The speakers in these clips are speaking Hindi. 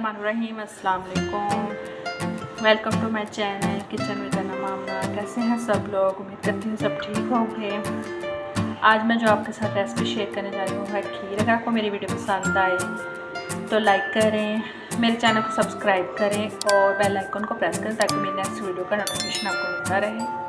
बिस्मिल्लाहिर्रहमानिर्रहीम। अस्सलाम वालेकुम। Welcome to my channel kitchen with अना मामना। कैसे हैं सब लोग? उम्मीद करती हूँ सब ठीक होंगे। आज मैं जो आपके साथ रेसिपी शेयर करने जा रही हूँ है खीर। अगर आपको मेरी वीडियो पसंद आए तो लाइक करें, मेरे चैनल को सब्सक्राइब करें और बेल आइकन को प्रेस करें ताकि मेरी नेक्स्ट वीडियो का नोटिफिकेशन आपको मिलता रहे।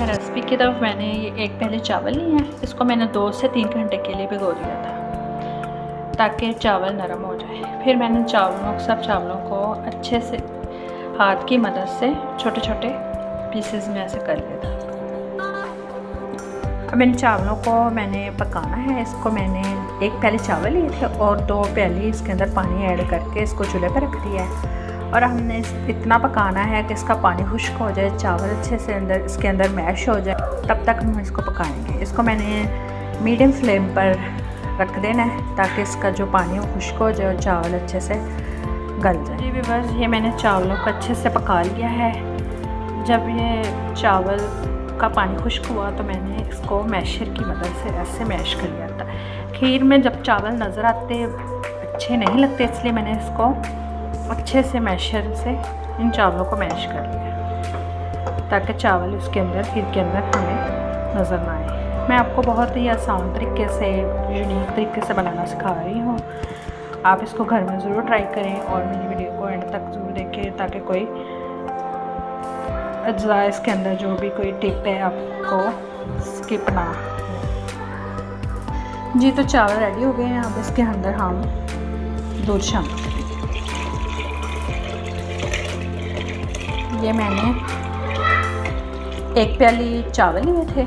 रेसिपी की तरफ मैंने ये एक पहले चावल लिए हैं। इसको मैंने 2 से 3 घंटे के लिए भिगो दिया था ताकि चावल नरम हो जाए। फिर मैंने सब चावलों को अच्छे से हाथ की मदद से छोटे छोटे पीसेस में ऐसे कर लिया था। अब इन चावलों को मैंने पकाना है। इसको मैंने एक प्याली चावल लिए थे और 2 प्याली इसके अंदर पानी ऐड करके इसको चूल्हे पर रख दिया है। और हमने इतना पकाना है कि इसका पानी खुश्क हो जाए, चावल अच्छे से इसके अंदर मैश हो जाए, तब तक हम इसको पकाएंगे। इसको मैंने मीडियम फ्लेम पर रख देना है ताकि इसका जो पानी है वो खुश्क हो जाए और चावल अच्छे से गल जाए। जी बस ये मैंने चावलों को अच्छे से पका लिया है। जब ये चावल का पानी खुश्क हुआ तो मैंने इसको मैशर की मदद से ऐसे मैश कर लिया था। खीर में जब चावल नज़र आते अच्छे नहीं लगते, इसलिए मैंने इसको अच्छे से मैशर से इन चावलों को मैश कर लिया ताकि चावल इसके अंदर खीर के अंदर हमें नज़र ना आए। मैं आपको बहुत ही आसान तरीके से, यूनिक तरीके से बनाना सिखा रही हूँ। आप इसको घर में ज़रूर ट्राई करें और मेरी वीडियो को एंड तक ज़रूर देखें ताकि कोई अज्जा इसके अंदर जो भी कोई टिप है आपको स्किप ना हो। जी तो चावल रेडी हो गए हैं। अब इसके अंदर हम दूध शामिल करेंगे। ये मैंने एक प्याली चावल लिए थे,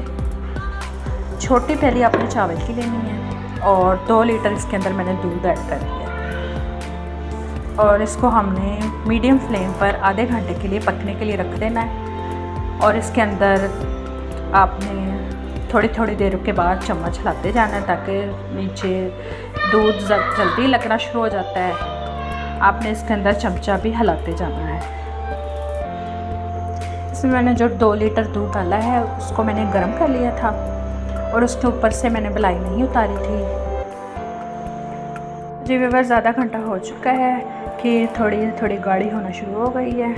छोटी प्याली आपने चावल की लेनी है और 2 लीटर इसके अंदर मैंने दूध ऐड कर दिया और इसको हमने मीडियम फ्लेम पर आधे घंटे के लिए पकने के लिए रख देना है। और इसके अंदर आपने थोड़ी थोड़ी देर के बाद चम्मच हिलाते जाना है ताकि नीचे दूध जल्दी लगना शुरू हो जाता है। आपने इसके अंदर चमचा भी हिलाते जाना है। इसमें मैंने जो 2 लीटर दूध डाला है उसको मैंने गर्म कर लिया था और उसके ऊपर से मैंने मलाई नहीं उतारी थी। जी व्यूअर्स आधा घंटा हो चुका है कि थोड़ी थोड़ी गाढ़ी होना शुरू हो गई है।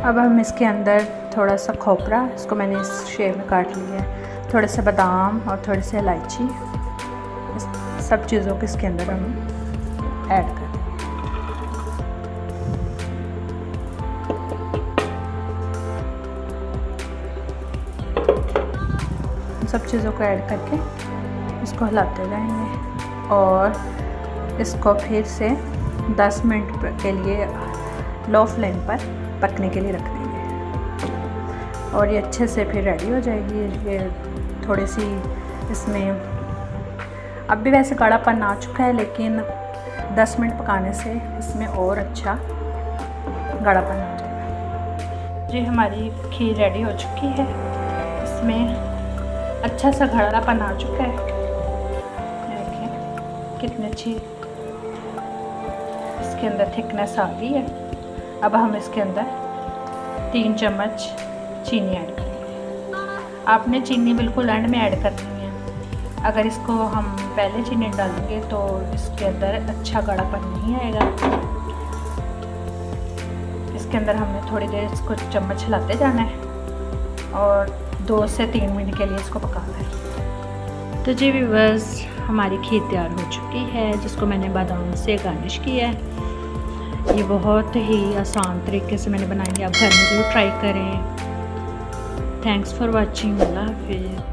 अब हम इसके अंदर थोड़ा सा खोपरा, इसको मैंने इस शेप में काट लिया है, थोड़े से बादाम और थोड़ी सी इलायची, इस सब चीज़ों को इसके अंदर हम ऐड कर दें। सब चीज़ों को ऐड करके इसको हिलाते जाएंगे और इसको फिर से 10 मिनट के लिए लो फ्लेम पर पकने के लिए रख देंगे और ये अच्छे से फिर रेडी हो जाएगी। ये थोड़ी सी इसमें अब भी वैसे गाढ़ापन आ चुका है, लेकिन 10 मिनट पकाने से इसमें और अच्छा गाढ़ापन आ जाएगा। जी हमारी खीर रेडी हो चुकी है। इसमें अच्छा सा गाढ़ापन आ चुका है। देखें कितनी अच्छी इसके अंदर थिकनेस आ गई है। अब हम इसके अंदर 3 चम्मच चीनी ऐड करेंगे। आपने चीनी बिल्कुल एंड में ऐड करनी है। अगर इसको हम पहले चीनी डालेंगे तो इसके अंदर अच्छा गाढ़ापन नहीं आएगा। इसके अंदर हमने थोड़ी देर इसको चम्मच हिलाते जाना है और 2 से 3 मिनट के लिए इसको पकाना है। तो जी व्यूअर्स हमारी खीर तैयार हो चुकी है जिसको मैंने बादाम से गार्निश किया है। ये बहुत ही आसान तरीके से मैंने बनाई है। आप घर में ज़रूर ट्राई करें। Thanks for watching. अल्लाह हाफिज़।